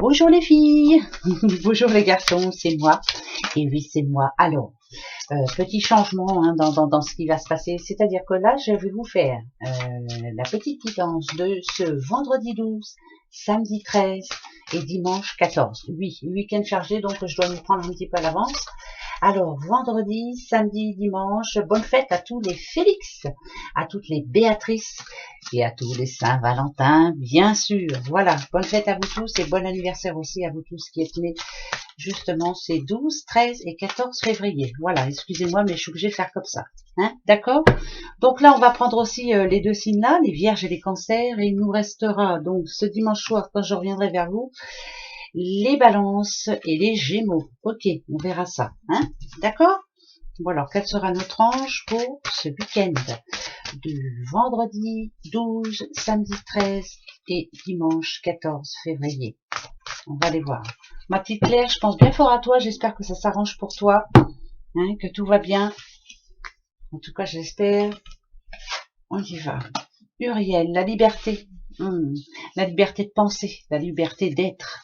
Bonjour les filles, bonjour les garçons, c'est moi. Et oui, c'est moi. Alors, petit changement hein, dans ce qui va se passer. C'est-à-dire que là, je vais vous faire la petite guidance de ce vendredi 12, samedi 13 et dimanche 14. Oui, week-end chargé, donc je dois m'y prendre un petit peu à l'avance. Alors, vendredi, samedi, dimanche, bonne fête à tous les Félix, à toutes les Béatrices et à tous les Saint-Valentin, bien sûr. Voilà, bonne fête à vous tous et bon anniversaire aussi à vous tous qui êtes nés. Justement, c'est 12, 13 et 14 février. Voilà, excusez-moi, mais je suis obligée de faire comme ça. Hein, d'accord? Donc là, on va prendre aussi les deux signes là, les Vierges et les Cancers, et il nous restera donc ce dimanche soir, quand je reviendrai vers vous, les Balances et les Gémeaux. Ok, on verra ça. Hein, d'accord? Bon alors, quel sera notre ange pour ce week-end du vendredi 12, samedi 13 et dimanche 14 février? On va aller voir. Ma petite Claire, je pense bien fort à toi. J'espère que ça s'arrange pour toi, hein, que tout va bien. En tout cas, j'espère. On y va. Uriel, la liberté. La liberté de penser, la liberté d'être.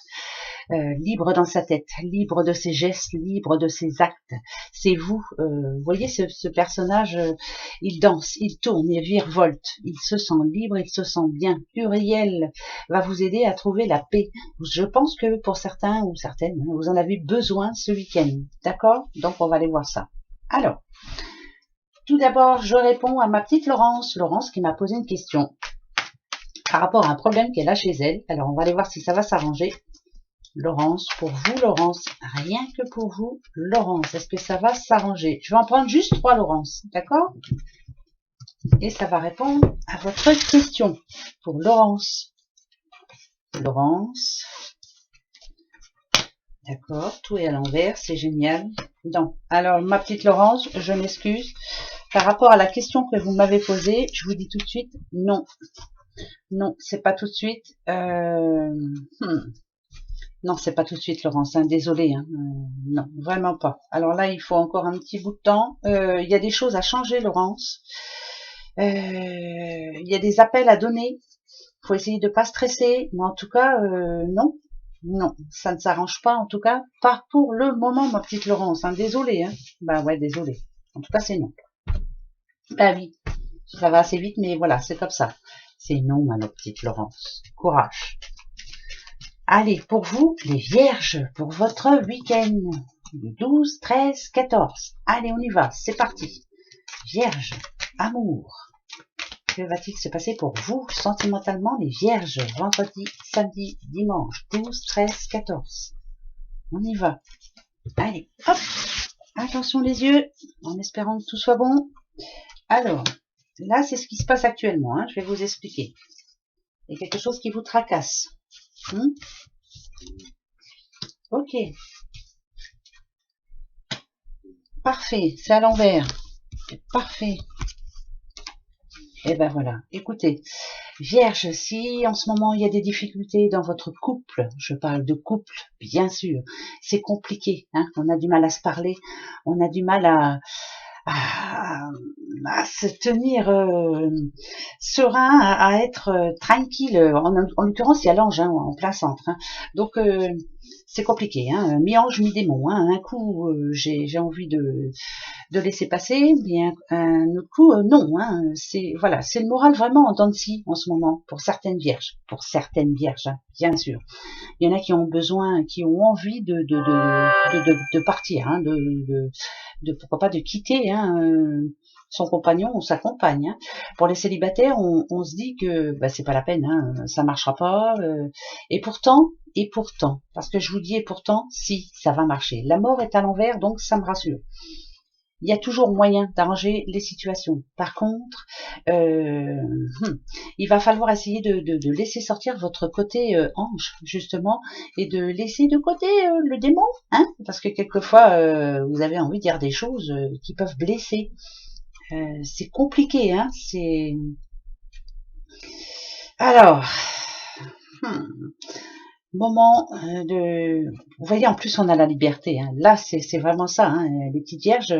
Libre dans sa tête, libre de ses gestes, libre de ses actes. C'est vous. Vous voyez ce personnage, il danse, il tourne, il virevolte, il se sent libre, il se sent bien. Uriel va vous aider à trouver la paix. Je pense que pour certains ou certaines, vous en avez besoin ce week-end. D'accord? Donc on va aller voir ça. Alors, tout d'abord, je réponds à ma petite Laurence. Laurence qui m'a posé une question par rapport à un problème qu'elle a chez elle. Alors on va aller voir si ça va s'arranger. Laurence, pour vous, Laurence, rien que pour vous, Laurence, est-ce que ça va s'arranger? Je vais en prendre juste 3, Laurence, d'accord? Et ça va répondre à votre question pour Laurence. Laurence, d'accord, tout est à l'envers, c'est génial. Non, alors ma petite Laurence, je m'excuse. Par rapport à la question que vous m'avez posée, je vous dis tout de suite, non. Non, c'est pas tout de suite. Non, c'est pas tout de suite, Laurence. Hein, désolée. Hein. Non, vraiment pas. Alors là, il faut encore un petit bout de temps. Il y a des choses à changer, Laurence. Il y a des appels à donner. Il faut essayer de pas stresser. Mais en tout cas, non. Non, ça ne s'arrange pas. En tout cas, pas pour le moment, ma petite Laurence. Hein. Désolée. Hein. Bah ouais, désolée. En tout cas, c'est non. Bah oui, ça va assez vite, mais voilà, c'est comme ça. C'est non, ma petite Laurence. Courage. Allez, pour vous, les Vierges, pour votre week-end, du 12, 13, 14. Allez, on y va, c'est parti. Vierge, amour. Que va-t-il se passer pour vous, sentimentalement, les Vierges, vendredi, samedi, dimanche, 12, 13, 14. On y va. Allez, hop. Attention les yeux, en espérant que tout soit bon. Alors, là, c'est ce qui se passe actuellement, hein, je vais vous expliquer. Il y a quelque chose qui vous tracasse. Ok. Parfait, c'est à l'envers. Parfait. Et ben voilà. Écoutez, Vierge, si en ce moment il y a des difficultés dans votre couple, je parle de couple, bien sûr, c'est compliqué. Hein, on a du mal à se parler, on a du mal à se tenir serein, à être tranquille. En l'occurrence, il y a l'ange hein, en plein centre. Hein. Donc, c'est compliqué. Hein. Mi-ange, mi-démon. Hein. Un coup, j'ai envie de laisser passer, mais un autre coup, non. Hein. C'est voilà, c'est le moral vraiment en dents de scie en ce moment pour certaines vierges. Pour certaines vierges, hein, bien sûr. Il y en a qui ont besoin, qui ont envie de partir, hein, pourquoi pas de quitter hein, son compagnon ou sa compagne. Hein. Pour les célibataires, on se dit que bah, c'est pas la peine, hein, ça marchera pas. Et pourtant, parce que je vous dis et pourtant, si ça va marcher. La mort est à l'envers, donc ça me rassure. Il y a toujours moyen d'arranger les situations. Par contre, il va falloir essayer de laisser sortir votre côté ange, justement, et de laisser de côté le démon, hein, parce que quelquefois, vous avez envie de dire des choses qui peuvent blesser. C'est compliqué, hein, c'est... Alors, moment de... Vous voyez, en plus, on a la liberté. Hein. Là, c'est vraiment ça. Hein. Les petites vierges...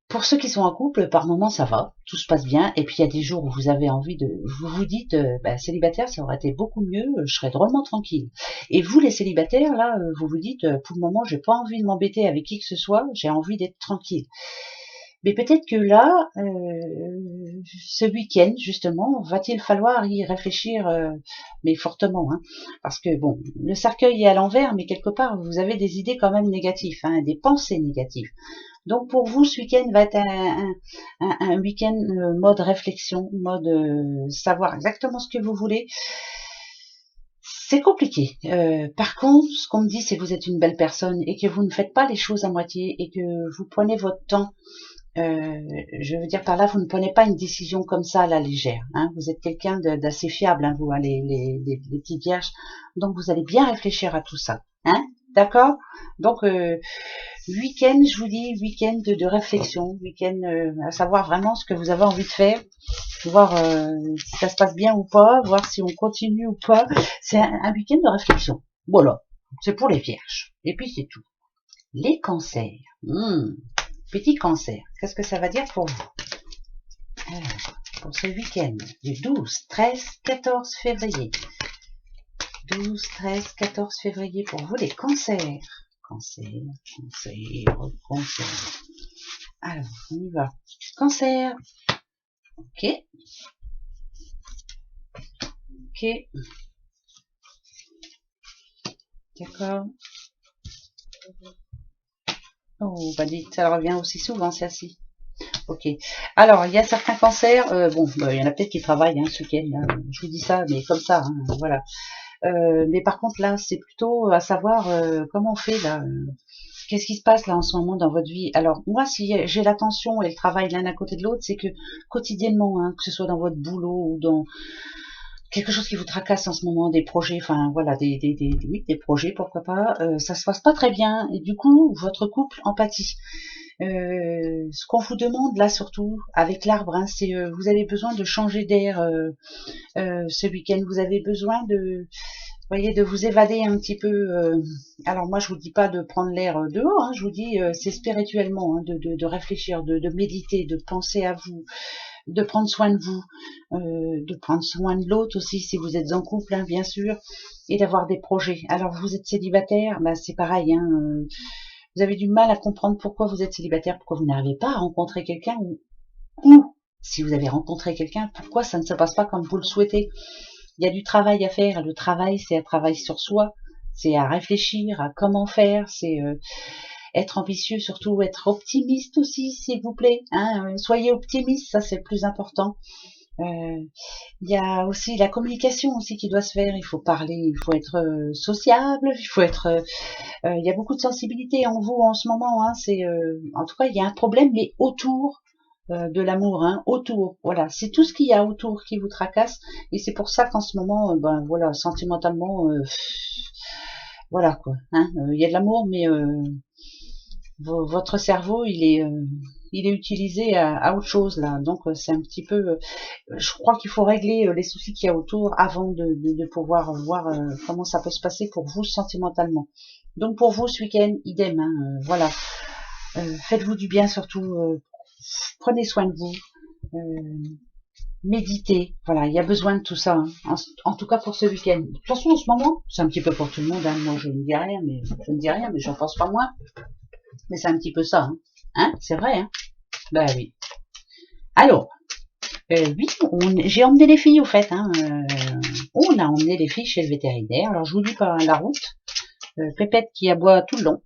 Pour ceux qui sont en couple, par moments ça va, tout se passe bien, et puis il y a des jours où vous avez envie de, vous vous dites, célibataire ça aurait été beaucoup mieux, je serais drôlement tranquille. Et vous les célibataires là, vous vous dites, pour le moment j'ai pas envie de m'embêter avec qui que ce soit, j'ai envie d'être tranquille. Mais peut-être que là, ce week-end, justement, va-t-il falloir y réfléchir, mais fortement, hein, parce que bon, le cercueil est à l'envers, mais quelque part, vous avez des idées quand même négatives, hein, des pensées négatives. Donc pour vous, ce week-end va être un week-end mode réflexion, mode savoir exactement ce que vous voulez. C'est compliqué. Par contre, ce qu'on me dit, c'est que vous êtes une belle personne et que vous ne faites pas les choses à moitié et que vous prenez votre temps. Je veux dire par là, vous ne prenez pas une décision comme ça à la légère. Hein. Vous êtes quelqu'un d'assez fiable, hein, vous, hein, les petites vierges. Donc vous allez bien réfléchir à tout ça. Hein. D'accord. Donc week-end, je vous dis, week-end de réflexion, week-end à savoir vraiment ce que vous avez envie de faire, voir si ça se passe bien ou pas, voir si on continue ou pas. C'est un week-end de réflexion. Voilà, c'est pour les vierges. Et puis c'est tout. Les cancers. Petit cancer, qu'est-ce que ça va dire pour vous? Alors, pour ce week-end du 12, 13, 14 février. 12, 13, 14 février pour vous les cancers. Cancer. Alors, on y va. Cancer. Ok. D'accord. Oh, bah dites, ça revient aussi souvent, celle-ci. Ok. Alors, il y a certains cancers, il y en a peut-être qui travaillent ce week-end, je vous dis ça, mais comme ça, voilà. Mais par contre, là, c'est plutôt à savoir comment on fait, là. Qu'est-ce qui se passe, là, en ce moment, dans votre vie? Alors, moi, si j'ai l'attention et le travail l'un à côté de l'autre, c'est que, quotidiennement, que ce soit dans votre boulot ou dans quelque chose qui vous tracasse en ce moment, des projets, enfin voilà, oui, des projets, pourquoi pas, ça se passe pas très bien, et du coup, votre couple en pâtit. Ce qu'on vous demande là surtout avec l'arbre, c'est vous avez besoin de changer d'air ce week-end, vous avez besoin de, voyez, de vous évader un petit peu. Alors moi je vous dis pas de prendre l'air dehors, je vous dis c'est spirituellement, de réfléchir, de méditer, de penser à vous, de prendre soin de vous, de prendre soin de l'autre aussi si vous êtes en couple, bien sûr, et d'avoir des projets. Alors vous êtes célibataire, c'est pareil, vous avez du mal à comprendre pourquoi vous êtes célibataire, pourquoi vous n'arrivez pas à rencontrer quelqu'un, ou si vous avez rencontré quelqu'un, pourquoi ça ne se passe pas comme vous le souhaitez. Il y a du travail à faire, le travail c'est un travail sur soi, c'est à réfléchir à comment faire, c'est être ambitieux, surtout être optimiste aussi, s'il vous plaît. Soyez optimiste, ça c'est le plus important. Il y a aussi la communication aussi qui doit se faire. Il faut parler, il faut être sociable, il faut être. Il y a beaucoup de sensibilité en vous en ce moment. En tout cas, il y a un problème, mais autour de l'amour, autour. Voilà, c'est tout ce qu'il y a autour qui vous tracasse, et c'est pour ça qu'en ce moment, voilà, sentimentalement, voilà quoi. Il y a de l'amour, mais votre cerveau il est utilisé à autre chose là, donc c'est un petit peu je crois qu'il faut régler les soucis qu'il y a autour avant de pouvoir voir comment ça peut se passer pour vous sentimentalement. Donc pour vous ce week-end idem, voilà, faites-vous du bien surtout, prenez soin de vous, méditez, voilà, il y a besoin de tout ça, en tout cas pour ce week-end. De toute façon en ce moment c'est un petit peu pour tout le monde, moi je ne dis rien, mais j'en pense pas moins. Mais c'est un petit peu ça, c'est vrai, Bah oui. Alors, oui, j'ai emmené les filles au fait, on a emmené les filles chez le vétérinaire. Alors je vous dis par la route, Pépette qui aboie tout le long.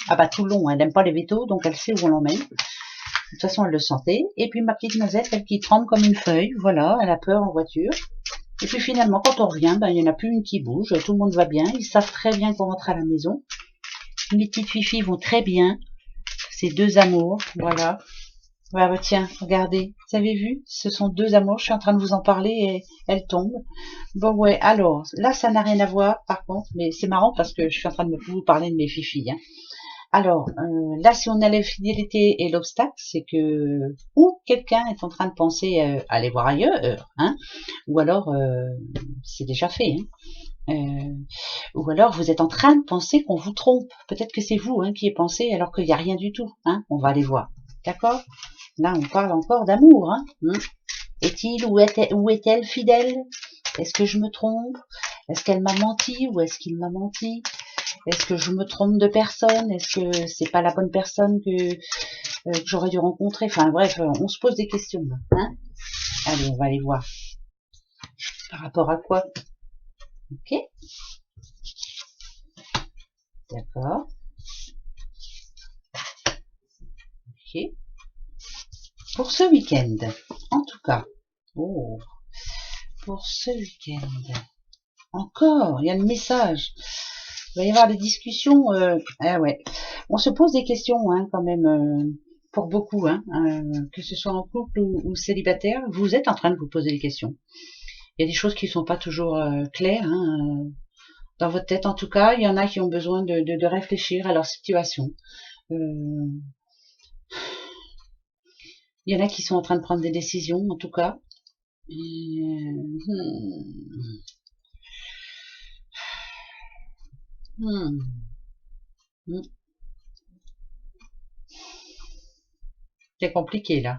Ah bah tout le long, elle n'aime pas les vétos, donc elle sait où on l'emmène. De toute façon, elle le sentait. Et puis ma petite Noisette, elle qui tremble comme une feuille, voilà, elle a peur en voiture. Et puis finalement, quand on revient, il n'y en a plus une qui bouge, tout le monde va bien, ils savent très bien qu'on rentre à la maison. Mes petites filles vont très bien. Ces deux amours, voilà. Bah, tiens, regardez, vous avez vu, ce sont deux amours, je suis en train de vous en parler et elles tombent. Bon ouais, alors, là ça n'a rien à voir par contre, mais c'est marrant parce que je suis en train de vous parler de mes filles. Alors, là si on a la fidélité et l'obstacle, c'est que ou quelqu'un est en train de penser à aller voir ailleurs, ou alors c'est déjà fait, ou alors vous êtes en train de penser qu'on vous trompe. Peut-être que c'est vous qui y pensé alors qu'il n'y a rien du tout. On va aller voir. D'accord? Là, on parle encore d'amour. Hein. Est-il ou est-elle fidèle? Est-ce que je me trompe? Est-ce qu'elle m'a menti ou est-ce qu'il m'a menti? Est-ce que je me trompe de personne? Est-ce que c'est pas la bonne personne que j'aurais dû rencontrer? Enfin bref, on se pose des questions. Hein. Allez, on va aller voir. Par rapport à quoi? Ok. D'accord. Ok. Pour ce week-end, en tout cas. Oh. Pour ce week-end. Encore, il y a le message. Il va y avoir des discussions. Ah ouais. On se pose des questions, hein, quand même, pour beaucoup, hein, que ce soit en couple ou célibataire. Vous êtes en train de vous poser des questions. Il y a des choses qui sont pas toujours claires, hein, dans votre tête. En tout cas, il y en a qui ont besoin de réfléchir à leur situation. Il y en a qui sont en train de prendre des décisions, en tout cas. C'est compliqué là.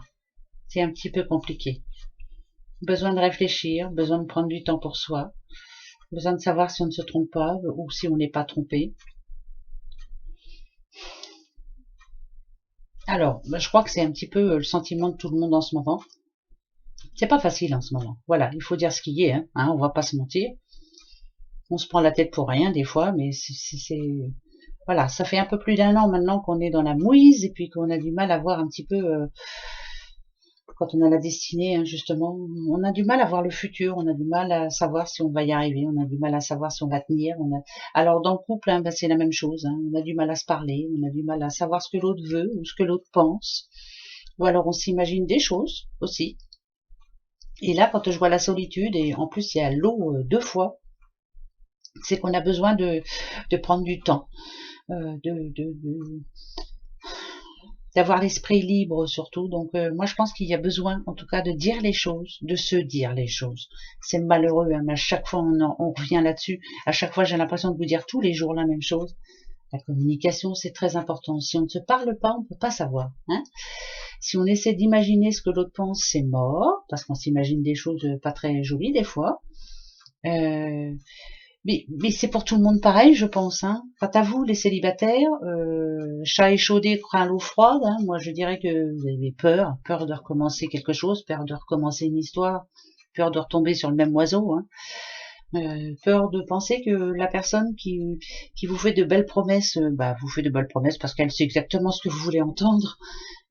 C'est un petit peu compliqué. Besoin de réfléchir, besoin de prendre du temps pour soi, besoin de savoir si on ne se trompe pas ou si on n'est pas trompé. Alors, je crois que c'est un petit peu le sentiment de tout le monde en ce moment. C'est pas facile en ce moment. Voilà, il faut dire ce qu'il y est, hein, on va pas se mentir. On se prend la tête pour rien des fois, mais c'est voilà, ça fait un peu plus d'1 an maintenant qu'on est dans la mouise et puis qu'on a du mal à voir un petit peu quand on a la destinée, hein, justement, on a du mal à voir le futur, on a du mal à savoir si on va y arriver, on a du mal à savoir si on va tenir. Alors dans le couple, hein, c'est la même chose, hein, on a du mal à se parler, on a du mal à savoir ce que l'autre veut ou ce que l'autre pense, ou alors on s'imagine des choses aussi. Et là, quand je vois la solitude, et en plus il y a l'eau 2 fois, c'est qu'on a besoin de prendre du temps, d'avoir l'esprit libre surtout. Donc moi je pense qu'il y a besoin en tout cas de dire les choses, de se dire les choses. C'est malheureux, hein, mais à chaque fois on revient là-dessus. À chaque fois j'ai l'impression de vous dire tous les jours la même chose. La communication c'est très important. Si on ne se parle pas, on ne peut pas savoir. Hein. Si on essaie d'imaginer ce que l'autre pense, c'est mort, parce qu'on s'imagine des choses pas très jolies des fois. Mais c'est pour tout le monde pareil, je pense. Hein. Quant à vous, les célibataires, chat échaudé craint l'eau froide. Hein. Moi, je dirais que vous avez peur de recommencer quelque chose, peur de recommencer une histoire, peur de retomber sur le même oiseau. Hein. Peur de penser que la personne qui vous fait de belles promesses, vous fait de belles promesses parce qu'elle sait exactement ce que vous voulez entendre,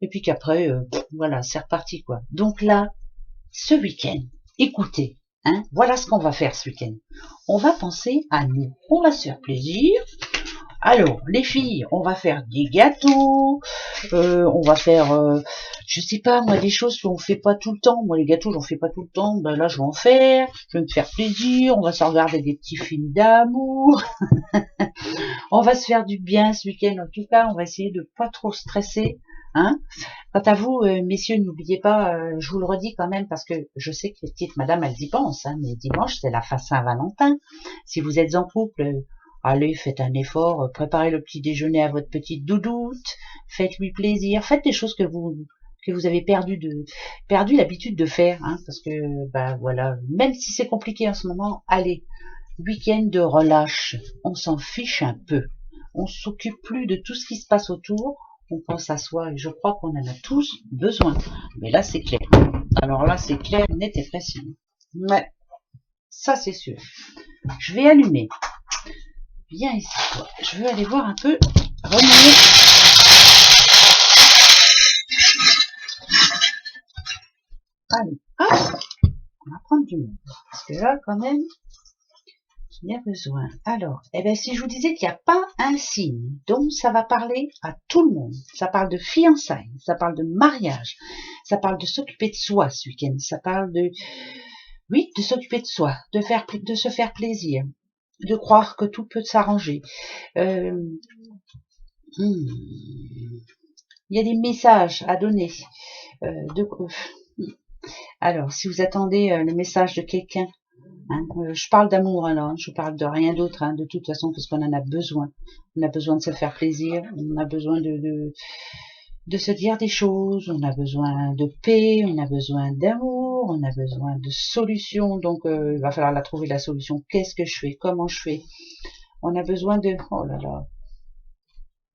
et puis qu'après, voilà, c'est reparti quoi. Donc là, ce week-end, écoutez. Hein, voilà ce qu'on va faire ce week-end. On va penser à nous. On va se faire plaisir. Alors, les filles, on va faire des gâteaux. On va faire, je sais pas, moi, des choses qu'on fait pas tout le temps. Moi, les gâteaux, j'en fais pas tout le temps. Ben là, je vais en faire. Je vais me faire plaisir. On va se regarder des petits films d'amour. On va se faire du bien ce week-end. En tout cas, on va essayer de pas trop stresser. Hein. Quant à vous, messieurs, n'oubliez pas, je vous le redis quand même, parce que je sais que les petites madames, elles y pensent, hein, mais dimanche, c'est la Saint-Valentin. Si vous êtes en couple, allez, faites un effort, préparez le petit déjeuner à votre petite doudoute, faites-lui plaisir, faites des choses que vous avez perdu l'habitude de faire, hein, parce que, voilà, même si c'est compliqué en ce moment, allez, week-end de relâche, on s'en fiche un peu, on s'occupe plus de tout ce qui se passe autour, on pense à soi et je crois qu'on en a tous besoin. Mais là, c'est clair. Alors là, c'est clair, net et précis. Ouais, ça c'est sûr. Je vais allumer. Viens ici, toi. Je veux aller voir un peu. Remuer. Allez, hop. On va prendre du monde. Parce que là, quand même, il y a besoin. Alors, si je vous disais qu'il n'y a pas un signe dont ça va parler à tout le monde, ça parle de fiançailles, ça parle de mariage, ça parle de s'occuper de soi ce week-end, ça parle de s'occuper de soi, de se faire plaisir, de croire que tout peut s'arranger. Il y a des messages à donner. Alors, si vous attendez le message de quelqu'un, hein, je parle d'amour alors, je parle de rien d'autre, hein, de toute façon, parce qu'on en a besoin. On a besoin de se faire plaisir, on a besoin de se dire des choses, on a besoin de paix, on a besoin d'amour, on a besoin de solutions, donc il va falloir la trouver la solution. Qu'est-ce que je fais? Comment je fais? On a besoin de... Oh là là,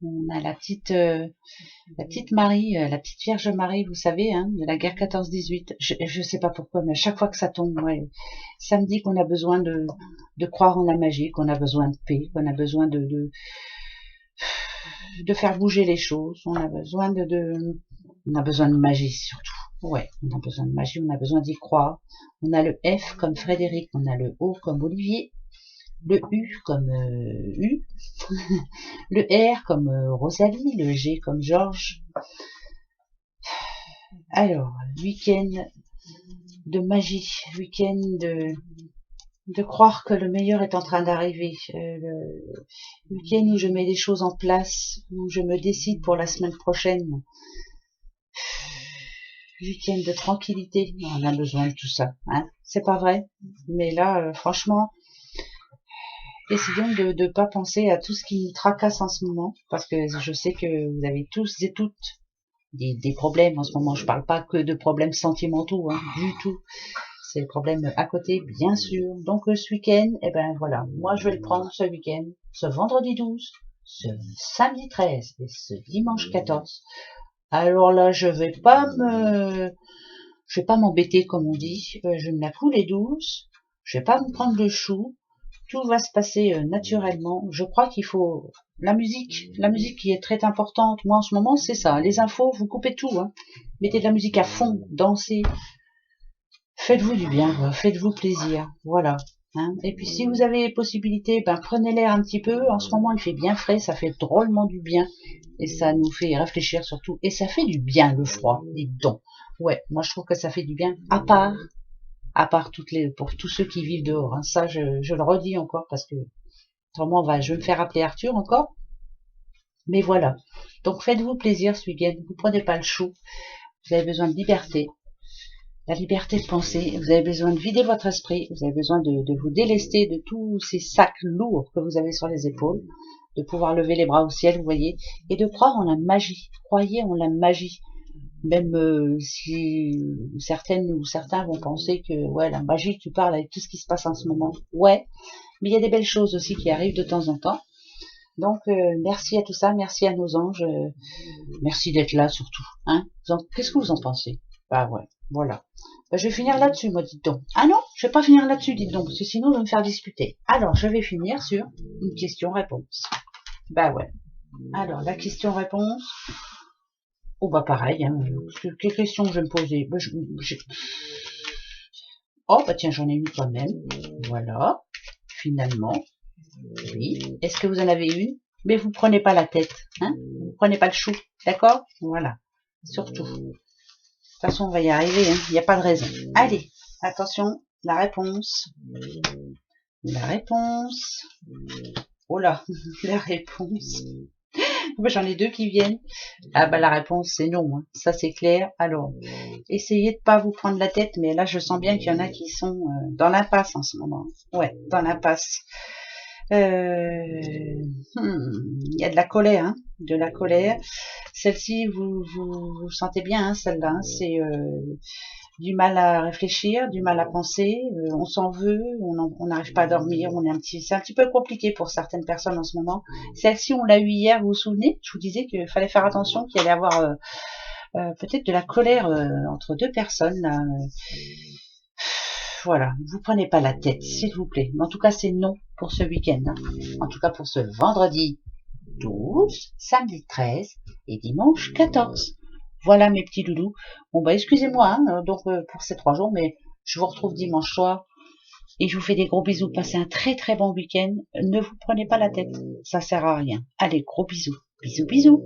on a la petite Marie, la petite Vierge Marie, vous savez, hein, de la guerre 14-18. Je sais pas pourquoi, mais à chaque fois que ça tombe, ouais, ça me dit qu'on a besoin de croire en la magie, qu'on a besoin de paix, qu'on a besoin de faire bouger les choses. On a besoin on a besoin de magie surtout. Ouais, on a besoin de magie, on a besoin d'y croire. On a le F comme Frédéric, on a le O comme Olivier, le U comme U, le R comme Rosalie, le G comme Georges. Alors, week-end de magie, week-end de croire que le meilleur est en train d'arriver, le week-end où je mets des choses en place, où je me décide pour la semaine prochaine, week-end de tranquillité, on a besoin de tout ça, hein, c'est pas vrai, mais là, franchement, essayons de ne pas penser à tout ce qui nous tracasse en ce moment, parce que je sais que vous avez tous et toutes des problèmes en ce moment, je parle pas que de problèmes sentimentaux, hein, du tout. C'est le problème à côté, bien sûr. Donc ce week-end, eh ben voilà, moi je vais le prendre ce week-end, ce vendredi 12, ce samedi 13 et ce dimanche 14. Alors là, je vais pas m'embêter comme on dit, je vais me la couler douce, je vais pas me prendre le chou, tout va se passer naturellement. Je crois qu'il faut la musique qui est très importante. Moi en ce moment, c'est ça, les infos, vous coupez tout, hein. Mettez de la musique à fond, dansez. Faites-vous du bien, faites-vous plaisir, voilà. Hein. Et puis si vous avez possibilité, ben prenez l'air un petit peu. En ce moment, il fait bien frais, ça fait drôlement du bien. Et ça nous fait réfléchir surtout. Et ça fait du bien, le froid, dites donc. Ouais, moi je trouve que ça fait du bien, à part pour tous ceux qui vivent dehors. Hein. Ça, je le redis encore, parce que autrement, je vais me faire appeler Arthur encore. Mais voilà. Donc faites-vous plaisir ce week-end. Vous prenez pas le chou. Vous avez besoin de liberté. La liberté de penser, vous avez besoin de vider votre esprit, vous avez besoin de vous délester de tous ces sacs lourds que vous avez sur les épaules, de pouvoir lever les bras au ciel, vous voyez, et de croire en la magie. Croyez en la magie. Même si certaines ou certains vont penser que ouais, la magie, tu parles avec tout ce qui se passe en ce moment. Ouais, mais il y a des belles choses aussi qui arrivent de temps en temps. Donc merci à tout ça, merci à nos anges, merci d'être là surtout. Hein, qu'est-ce que vous en pensez? Bah ouais, voilà. Bah, je vais finir là-dessus, moi, dites donc. Ah non, je vais pas finir là-dessus, dites donc, parce que sinon, je vais me faire discuter. Alors, je vais finir sur une question-réponse. Bah ouais. Alors, la question-réponse. Oh bah pareil, hein. Quelle question je vais me poser? Bah, oh bah tiens, j'en ai une quand même. Voilà. Finalement. Oui. Est-ce que vous en avez une? Mais vous prenez pas la tête, hein? Vous prenez pas le chou, d'accord? Voilà. Surtout. De toute façon, on va y arriver, hein. Il n'y a pas de raison. Allez, attention, la réponse. La réponse. Oh là, la réponse. J'en ai deux qui viennent. Ah bah la réponse c'est non, hein. Ça c'est clair. Alors, essayez de pas vous prendre la tête, mais là je sens bien qu'il y en a qui sont dans l'impasse en ce moment. Ouais, dans l'impasse. Il y a de la colère, hein, de la colère. Celle-ci, vous sentez bien, hein, celle-là, hein, c'est du mal à réfléchir, du mal à penser, on s'en veut, on n'arrive pas à dormir, c'est un petit peu compliqué pour certaines personnes en ce moment. Celle-ci, on l'a eu hier, vous vous souvenez? Je vous disais qu'il fallait faire attention, qu'il allait y avoir peut-être de la colère entre deux personnes, là. Voilà, vous prenez pas la tête, s'il vous plaît. Mais en tout cas, c'est non pour ce week-end. Hein. En tout cas, pour ce vendredi 12, samedi 13 et dimanche 14. Voilà mes petits doudous. Bon bah excusez-moi hein, donc pour ces 3 jours, mais je vous retrouve dimanche soir. Et je vous fais des gros bisous. Passez un très très bon week-end. Ne vous prenez pas la tête. Ça sert à rien. Allez, gros bisous. Bisous, bisous.